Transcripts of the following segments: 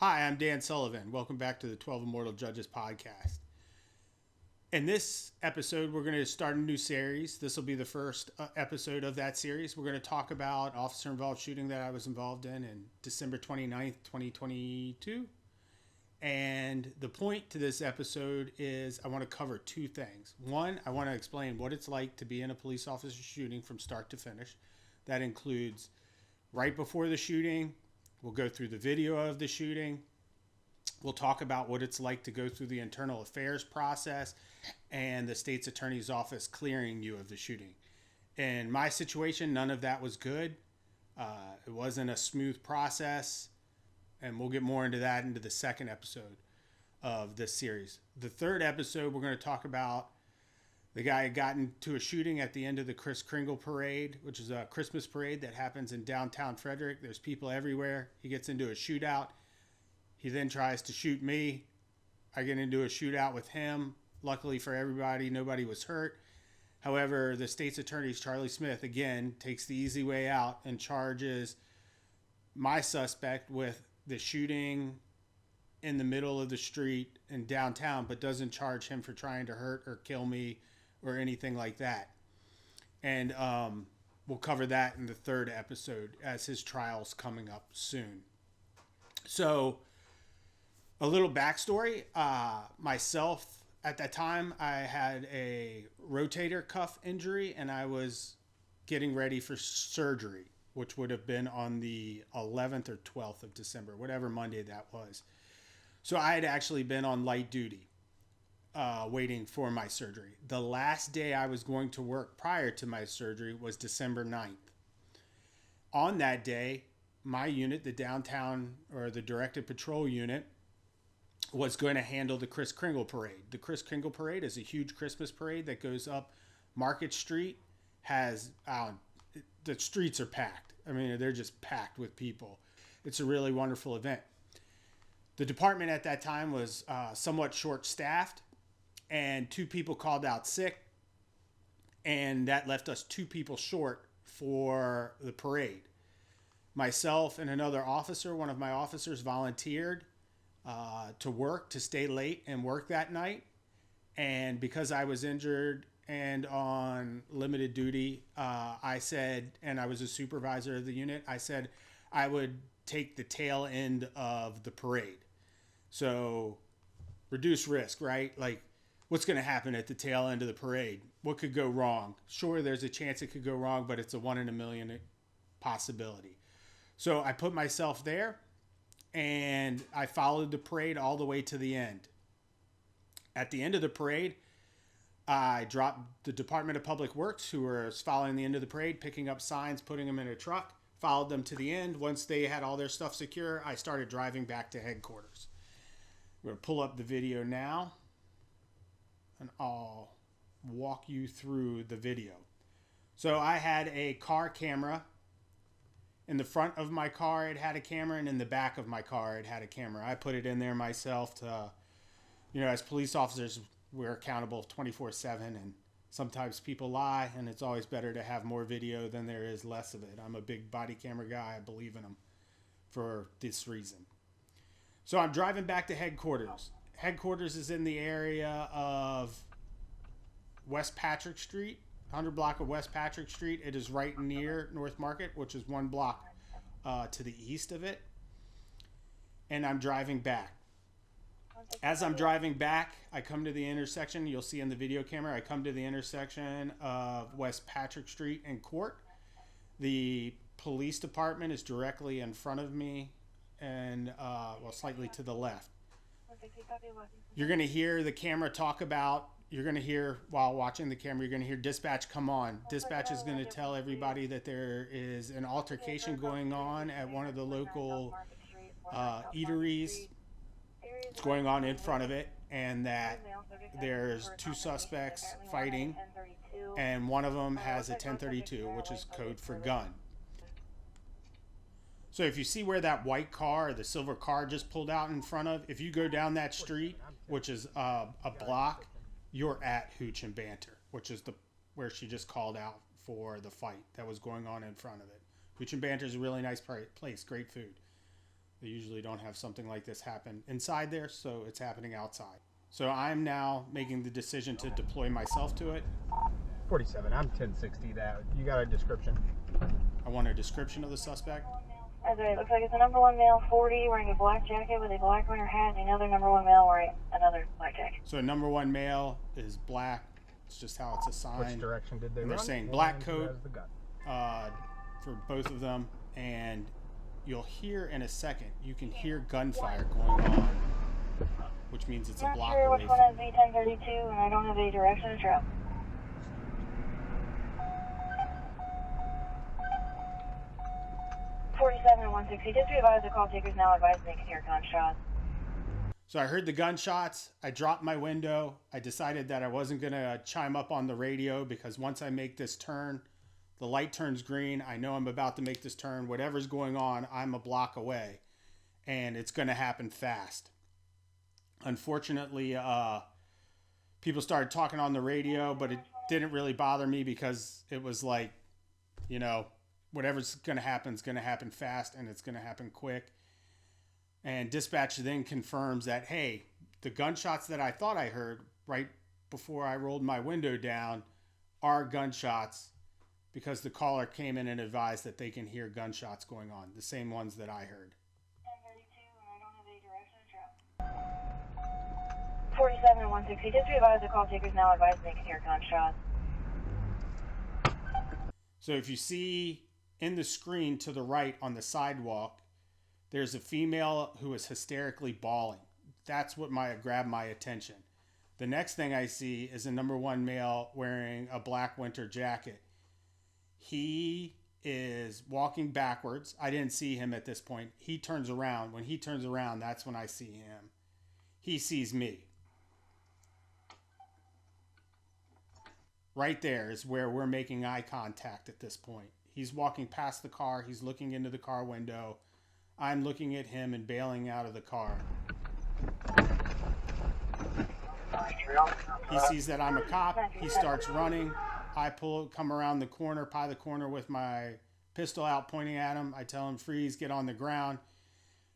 Hi, I'm Dan Sullivan. Welcome back to the 12 Immortal Judges podcast. In this episode, we're going to start a new series. This will be the first episode of that series. We're going to talk about officer-involved shooting that I was involved in December 29th, 2022. And the point to this episode is I want to cover two things. One, I want to explain what it's like to be in a police officer shooting from start to finish. That includes right before the shooting. We'll go through the video of the shooting. We'll talk about what it's like to go through the internal affairs process and the state's attorney's office clearing you of the shooting. In my situation, none of that was good. It wasn't a smooth process, and we'll get more into that into the second episode of this series. The third episode, we're going to talk about the guy had gotten to a shooting at the end of the Kris Kringle parade, which is a Christmas parade that happens in downtown Frederick. There's people everywhere. He gets into a shootout. He then tries to shoot me. I get into a shootout with him. Luckily for everybody, nobody was hurt. However, the state's attorney, Charlie Smith, again, takes the easy way out and charges my suspect with the shooting in the middle of the street in downtown, but doesn't charge him for trying to hurt or kill me or anything like that. And we'll cover that in the third episode as his trial's coming up soon. So, a little backstory. Myself, at that time, I had a rotator cuff injury and I was getting ready for surgery, which would have been on the 11th or 12th of December, whatever Monday that was. So I had actually been on light duty. Waiting for my surgery. The last day I was going to work prior to my surgery was December 9th. On that day, my unit, the downtown or the directed patrol unit, was going to handle the Kris Kringle parade. The Kris Kringle parade is a huge Christmas parade that goes up Market Street. The streets are packed. I mean, they're just packed with people. It's a really wonderful event. The department at that time was somewhat short-staffed. And 2 people called out sick, and that left us 2 people short for the parade. Myself and another officer, one of my officers, volunteered to stay late and work that night. And because I was injured and on limited duty, I said, and I was a supervisor of the unit, I said I would take the tail end of the parade. So, reduce risk, right? Like, what's going to happen at the tail end of the parade? What could go wrong? Sure, there's a chance it could go wrong, but it's a 1 in a million possibility. So I put myself there, and I followed the parade all the way to the end. At the end of the parade, I dropped the Department of Public Works, who were following the end of the parade, picking up signs, putting them in a truck, followed them to the end. Once they had all their stuff secure, I started driving back to headquarters. We're going to pull up the video now, and I'll walk you through the video. So I had a car camera. In the front of my car, it had a camera, and in the back of my car, it had a camera. I put it in there myself to, as police officers, we're accountable 24/7, and sometimes people lie, and it's always better to have more video than there is less of it. I'm a big body camera guy. I believe in them for this reason. So I'm driving back to headquarters. Headquarters is in the area of West Patrick Street, 100 block of West Patrick Street. It is right near North Market, which is 1 block to the east of it. And I'm driving back. As I'm driving back, I come to the intersection. You'll see in the video camera, I come to the intersection of West Patrick Street and Court. The police department is directly in front of me and, slightly to the left. You're going to hear the camera while watching the camera, you're going to hear dispatch come on. Dispatch is going to tell everybody that there is an altercation going on at one of the local eateries. It's going on in front of it, and that there's 2 suspects fighting, and one of them has a 1032, which is code for gun. So if you see where that white car or the silver car just pulled out in front of, if you go down that street, which is a block, you're at Hooch and Banter, which is where she just called out for the fight that was going on in front of it. Hooch and Banter is a really nice place, great food. They usually don't have something like this happen inside there, so it's happening outside. So I'm now making the decision to deploy myself to it. 47, I'm 1060 that. You got a description? I want a description of the suspect. Okay, looks like it's a number one male, 40, wearing a black jacket with a black winter hat, and another number one male wearing another black jacket. So number one male is black. It's just how it's assigned. Which direction did they And run? they're saying black And who coat has the gun? For both of them. And you'll hear in a second, you can hear gunfire going on, which means it's a block Not sure away which from one has V1032, and I don't have a direction to travel. .47 and 160. Just be advised, the call takers now advised they can hear gunshots. So I heard the gunshots. I dropped my window. I decided that I wasn't going to chime up on the radio because once I make this turn, the light turns green. I know I'm about to make this turn. Whatever's going on, I'm a block away. And it's going to happen fast. Unfortunately, people started talking on the radio, but it didn't really bother me because it was like, you know, whatever's going to happen is going to happen fast and it's going to happen quick. And dispatch then confirms that, hey, the gunshots that I thought I heard right before I rolled my window down are gunshots because the caller came in and advised that they can hear gunshots going on, the same ones that I heard. 47 and 160. Just be advised, the call takers now advised they can hear gunshots. So if you see in the screen to the right on the sidewalk, there's a female who is hysterically bawling. That's what grabbed my attention. The next thing I see is a number one male wearing a black winter jacket. He is walking backwards. I didn't see him at this point. He turns around. When he turns around, that's when I see him. He sees me. Right there is where we're making eye contact at this point. He's walking past the car. He's looking into the car window. I'm looking at him and bailing out of the car. He sees that I'm a cop. He starts running. I come around the corner, pie the corner with my pistol out pointing at him. I tell him, freeze, get on the ground.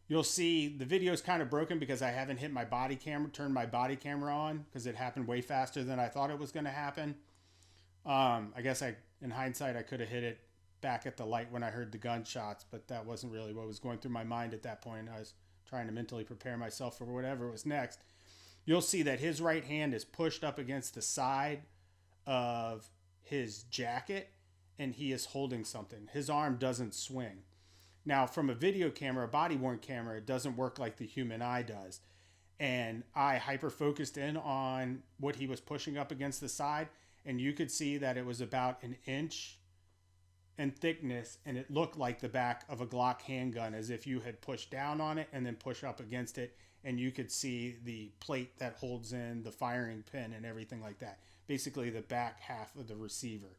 You'll see the video's kind of broken because I haven't hit my body camera, turned my body camera on because it happened way faster than I thought it was going to happen. I guess in hindsight, I could have hit it back at the light when I heard the gunshots, but that wasn't really what was going through my mind at that point. I was trying to mentally prepare myself for whatever was next. You'll see that his right hand is pushed up against the side of his jacket, and he is holding something. His arm doesn't swing. Now, from a video camera, a body-worn camera, it doesn't work like the human eye does. And I hyper-focused in on what he was pushing up against the side, and you could see that it was about an inch in thickness, and it looked like the back of a Glock handgun, as if you had pushed down on it and then pushed up against it, and you could see the plate that holds in the firing pin and everything like that. Basically, the back half of the receiver.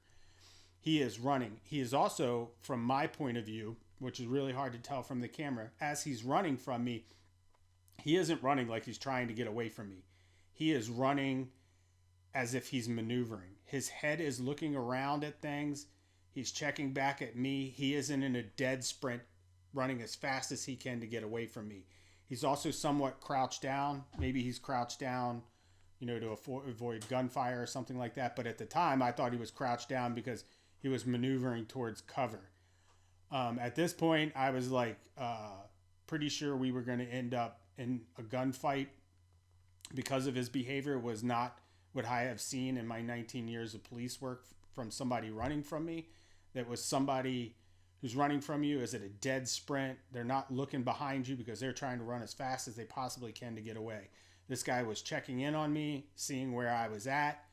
He is running. He is also, from my point of view, which is really hard to tell from the camera, as he's running from me, he isn't running like he's trying to get away from me. He is running as if he's maneuvering. His head is looking around at things. He's checking back at me. He isn't in a dead sprint running as fast as he can to get away from me. He's also somewhat crouched down. Maybe he's crouched down, to avoid gunfire or something like that. But at the time, I thought he was crouched down because he was maneuvering towards cover. At this point, I was pretty sure we were going to end up in a gunfight because of his behavior. Was not what I have seen in my 19 years of police work from somebody running from me. That was somebody who's running from you is at a dead sprint. They're not looking behind you because they're trying to run as fast as they possibly can to get away. This guy was checking in on me, seeing where I was at.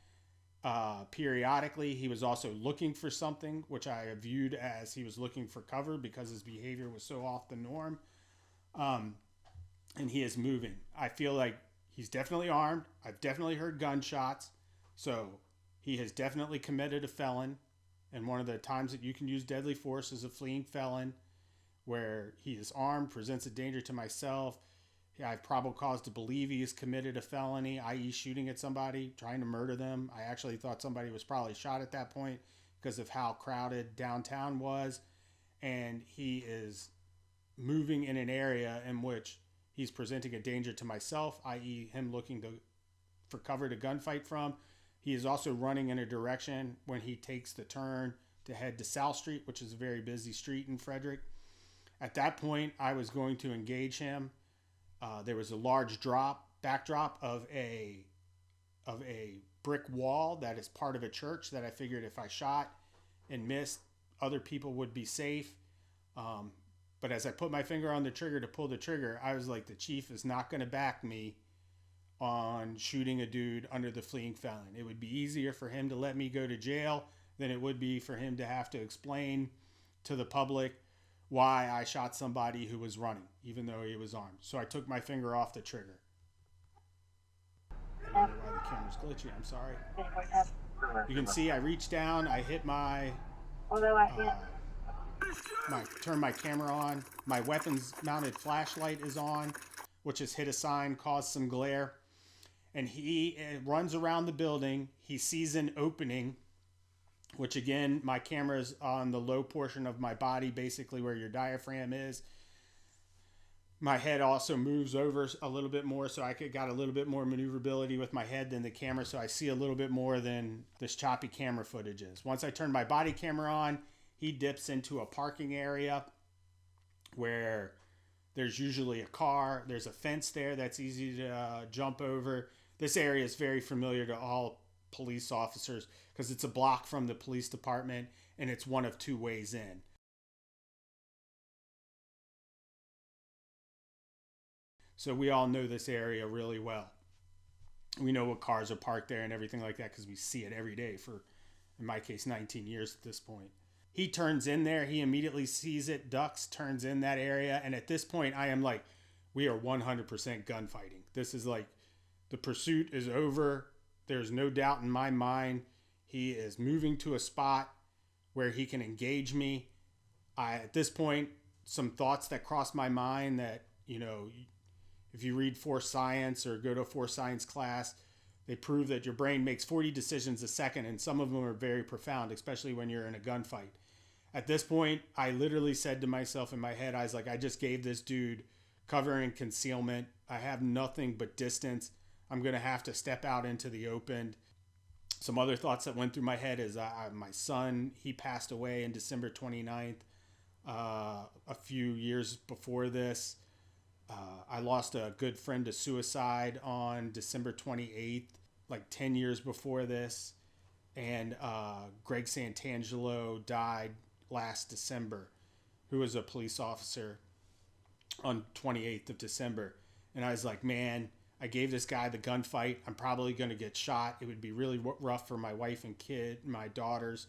Periodically, he was also looking for something, which I viewed as he was looking for cover because his behavior was so off the norm. And he is moving. I feel like he's definitely armed. I've definitely heard gunshots. So he has definitely committed a felon. And one of the times that you can use deadly force is a fleeing felon, where he is armed, presents a danger to myself. I have probable cause to believe he has committed a felony, i.e. shooting at somebody, trying to murder them. I actually thought somebody was probably shot at that point because of how crowded downtown was. And he is moving in an area in which he's presenting a danger to myself, i.e. him looking for cover to gunfight from. He is also running in a direction when he takes the turn to head to South Street, which is a very busy street in Frederick. At that point, I was going to engage him. There was a large backdrop of a brick wall that is part of a church that I figured if I shot and missed, other people would be safe. But as I put my finger on the trigger to pull the trigger, I was like, the chief is not going to back me on shooting a dude under the fleeing felon. It would be easier for him to let me go to jail than it would be for him to have to explain to the public why I shot somebody who was running, even though he was armed. So I took my finger off the trigger. I don't know why the camera's glitchy. I'm sorry. You can see I reached down. I hit turn my camera on. My weapons mounted flashlight is on, which has hit a sign, caused some glare. And he runs around the building. He sees an opening, which again, my camera is on the low portion of my body, basically where your diaphragm is. My head also moves over a little bit more, so I got a little bit more maneuverability with my head than the camera, so I see a little bit more than this choppy camera footage is. Once I turn my body camera on, he dips into a parking area where there's usually a car. There's a fence there that's easy to jump over. This area is very familiar to all police officers because it's a block from the police department and it's one of two ways in. So we all know this area really well. We know what cars are parked there and everything like that because we see it every day for, in my case, 19 years at this point. He turns in there. He immediately sees it, ducks, turns in that area. And at this point, I am like, we are 100% gunfighting. This is like, the pursuit is over. There's no doubt in my mind. He is moving to a spot where he can engage me. At this point, some thoughts that crossed my mind that, you know, if you read Force Science or go to a Force Science class, they prove that your brain makes 40 decisions a second, and some of them are very profound, especially when you're in a gunfight. At this point, I literally said to myself in my head, I was like, I just gave this dude cover and concealment. I have nothing but distance. I'm going to have to step out into the open. Some other thoughts that went through my head is my son, he passed away in December 29th, a few years before this. I lost a good friend to suicide on December 28th, like 10 years before this. And Greg Santangelo died last December, who was a police officer on 28th of December. And I was like, man, I gave this guy the gunfight. I'm probably going to get shot. It would be really rough for my wife and kid, my daughters,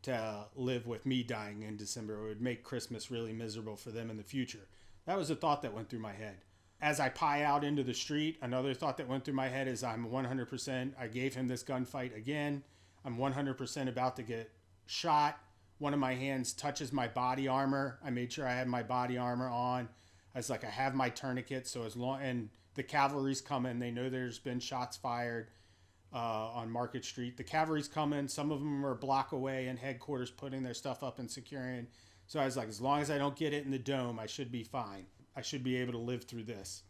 to live with me dying in December. It would make Christmas really miserable for them in the future. That was a thought that went through my head. As I pie out into the street, another thought that went through my head is I'm 100%, I gave him this gunfight again. I'm 100% about to get shot. One of my hands touches my body armor. I made sure I had my body armor on. I was like, I have my tourniquet, so as long, and the cavalry's coming. They know there's been shots fired on Market Street. The cavalry's coming. Some of them are a block away in headquarters putting their stuff up and securing. So I was like, as long as I don't get it in the dome, I should be fine. I should be able to live through this.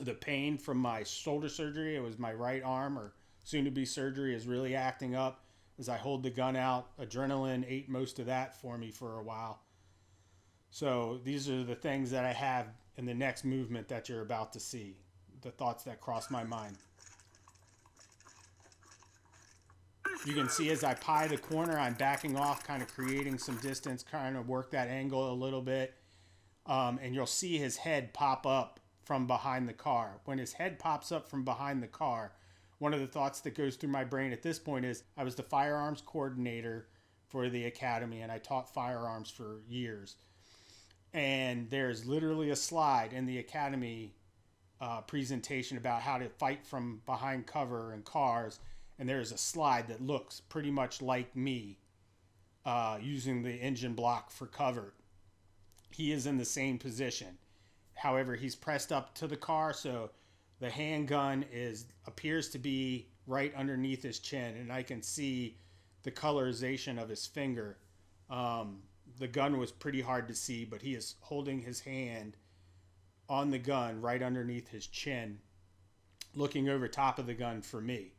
The pain from my shoulder surgery, it was my right arm or soon-to-be surgery, is really acting up as I hold the gun out. Adrenaline ate most of that for me for a while. So these are the things that I have in the next movement that you're about to see. The thoughts that cross my mind. You can see as I pie the corner, I'm backing off, kind of creating some distance, trying to work that angle a little bit. And you'll see his head pop up from behind the car. When his head pops up from behind the car, one of the thoughts that goes through my brain at this point is I was the firearms coordinator for the academy, and I taught firearms for years. And there's literally a slide in the academy presentation about how to fight from behind cover in cars. And there's a slide that looks pretty much like me using the engine block for cover. He is in the same position. However, he's pressed up to the car, so the handgun appears to be right underneath his chin, and I can see the colorization of his finger. The gun was pretty hard to see, but he is holding his hand on the gun right underneath his chin, looking over top of the gun for me.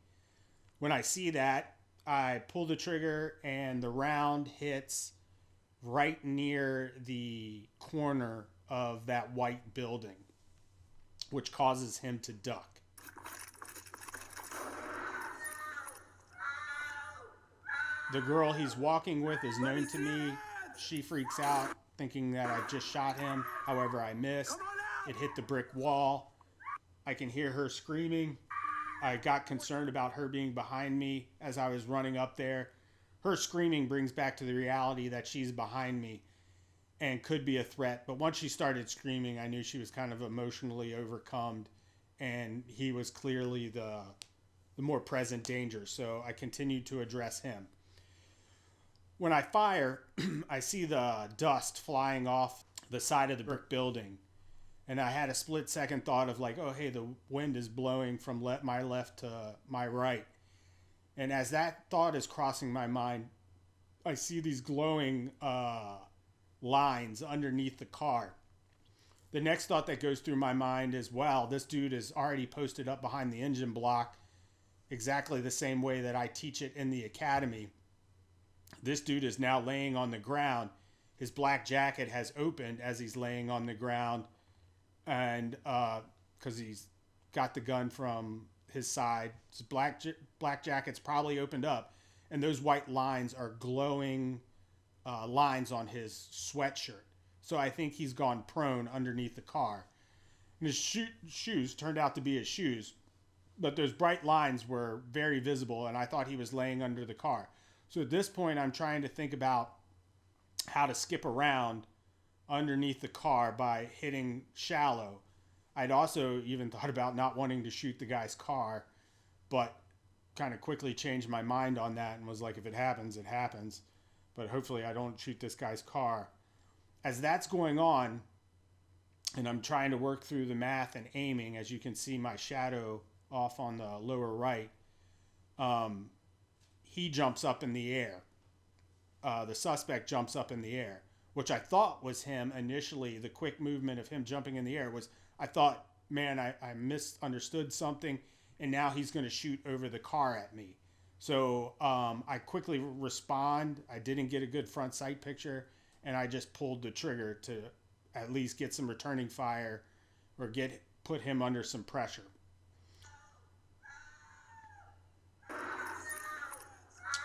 When I see that, I pull the trigger and the round hits right near the corner of that white building, which causes him to duck. The girl he's walking with is known to me. She freaks out, thinking that I just shot him. However, I missed. It hit the brick wall. I can hear her screaming. I got concerned about her being behind me as I was running up there. Her screaming brings back to the reality that she's behind me and could be a threat. But once she started screaming, I knew she was kind of emotionally overcome, and he was clearly the more present danger. So I continued to address him. When I fire, I see the dust flying off the side of the brick building. And I had a split second thought of like, oh, hey, the wind is blowing from my left to my right. And as that thought is crossing my mind, I see these glowing lines underneath the car. The next thought that goes through my mind is, wow, this dude is already posted up behind the engine block exactly the same way that I teach it in the academy. This dude is now laying on the ground. His black jacket has opened as he's laying on the ground, and because he's got the gun from his side, his black jacket's probably opened up, and those white lines are glowing lines on his sweatshirt. So I think he's gone prone underneath the car. And his shoes turned out to be his shoes, but those bright lines were very visible, and I thought he was laying under the car. So at this point, I'm trying to think about how to skip around underneath the car by hitting shallow. I'd also even thought about not wanting to shoot the guy's car, but kind of quickly changed my mind on that and was like, if it happens, it happens. But hopefully I don't shoot this guy's car. As that's going on, and I'm trying to work through the math and aiming, as you can see my shadow off on the lower right, he jumps up in the air. The suspect jumps up in the air, which I thought was him initially. The quick movement of him jumping in the air was, I thought, man, I misunderstood something, and now he's going to shoot over the car at me. So I quickly respond. I didn't get a good front sight picture, and I just pulled the trigger to at least get some returning fire or put him under some pressure.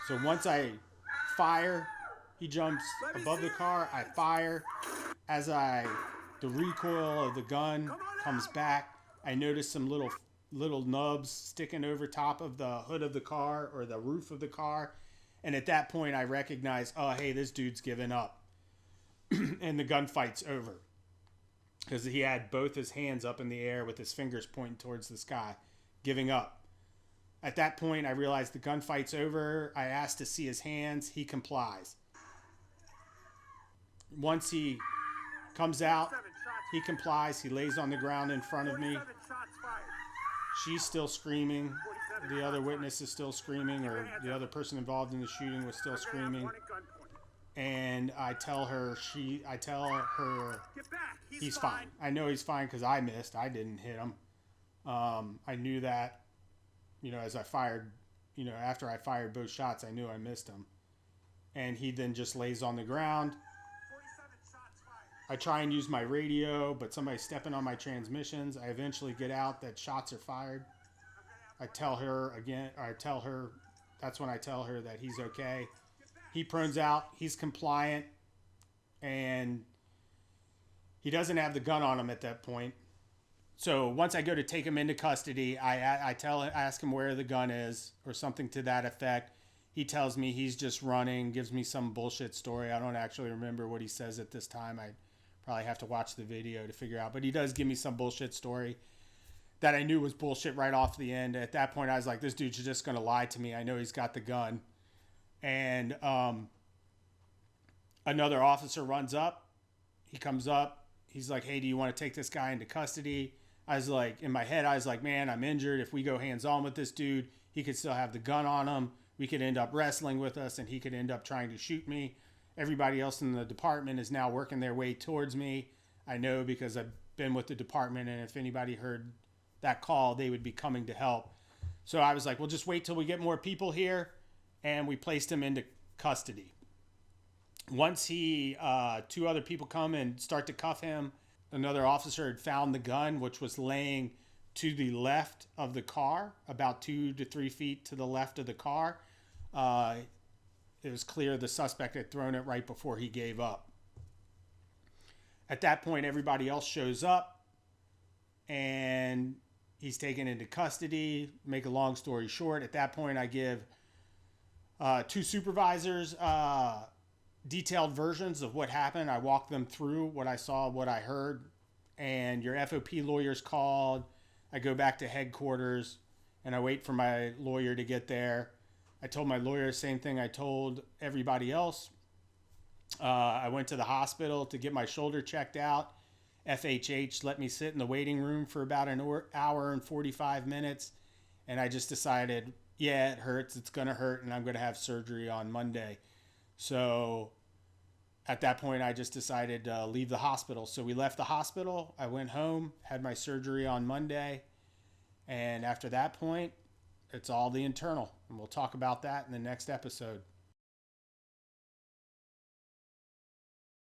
So once I fire, he jumps above the car. I fire. As the recoil of the gun comes back, I notice some little nubs sticking over top of the hood of the car or the roof of the car. And at that point, I recognize, oh, hey, this dude's given up. And the gunfight's over. Because he had both his hands up in the air with his fingers pointing towards the sky, giving up. At that point, I realized the gunfight's over. I asked to see his hands. He complies. Once he comes out, he complies. He lays on the ground in front of me. She's still screaming. The other witness is still screaming, or the other person involved in the shooting was still screaming. And I tell her he's fine. I know he's fine because I missed. I didn't hit him. I knew that. As I fired, after I fired both shots, I knew I missed him. And he then just lays on the ground. I try and use my radio, but somebody's stepping on my transmissions. I eventually get out that shots are fired. That's when I tell her that he's okay. He prones out, he's compliant, and he doesn't have the gun on him at that point. So once I go to take him into custody, I ask him where the gun is or something to that effect. He tells me he's just running, gives me some bullshit story. I don't actually remember what he says at this time. I probably have to watch the video to figure out. But he does give me some bullshit story that I knew was bullshit right off the end. At that point, I was like, this dude's just going to lie to me. I know he's got the gun. And another officer runs up. He comes up. He's like, hey, do you want to take this guy into custody? I was like, in my head, I was like, man, I'm injured. If we go hands-on with this dude, he could still have the gun on him. We could end up wrestling with us, and he could end up trying to shoot me. Everybody else in the department is now working their way towards me. I know because I've been with the department, and if anybody heard that call, they would be coming to help. So I was like, we'll just wait till we get more people here, and we placed him into custody. Once two other people come and start to cuff him, another officer had found the gun, which was laying to the left of the car, about 2 to 3 feet to the left of the car. It was clear the suspect had thrown it right before he gave up. At that point, everybody else shows up, and he's taken into custody. Make a long story short, at that point, I give 2 supervisors detailed versions of what happened. I walk them through what I saw, what I heard, and your FOP lawyer's called. I go back to headquarters, and I wait for my lawyer to get there. I told my lawyer the same thing I told everybody else. I went to the hospital to get my shoulder checked out. FHH let me sit in the waiting room for about an hour and 45 minutes, and I just decided, yeah, it hurts. It's going to hurt, and I'm going to have surgery on Monday. So at that point, I just decided to leave the hospital. So we left the hospital. I went home, had my surgery on Monday, and after that point, it's all the internal. And we'll talk about that in the next episode.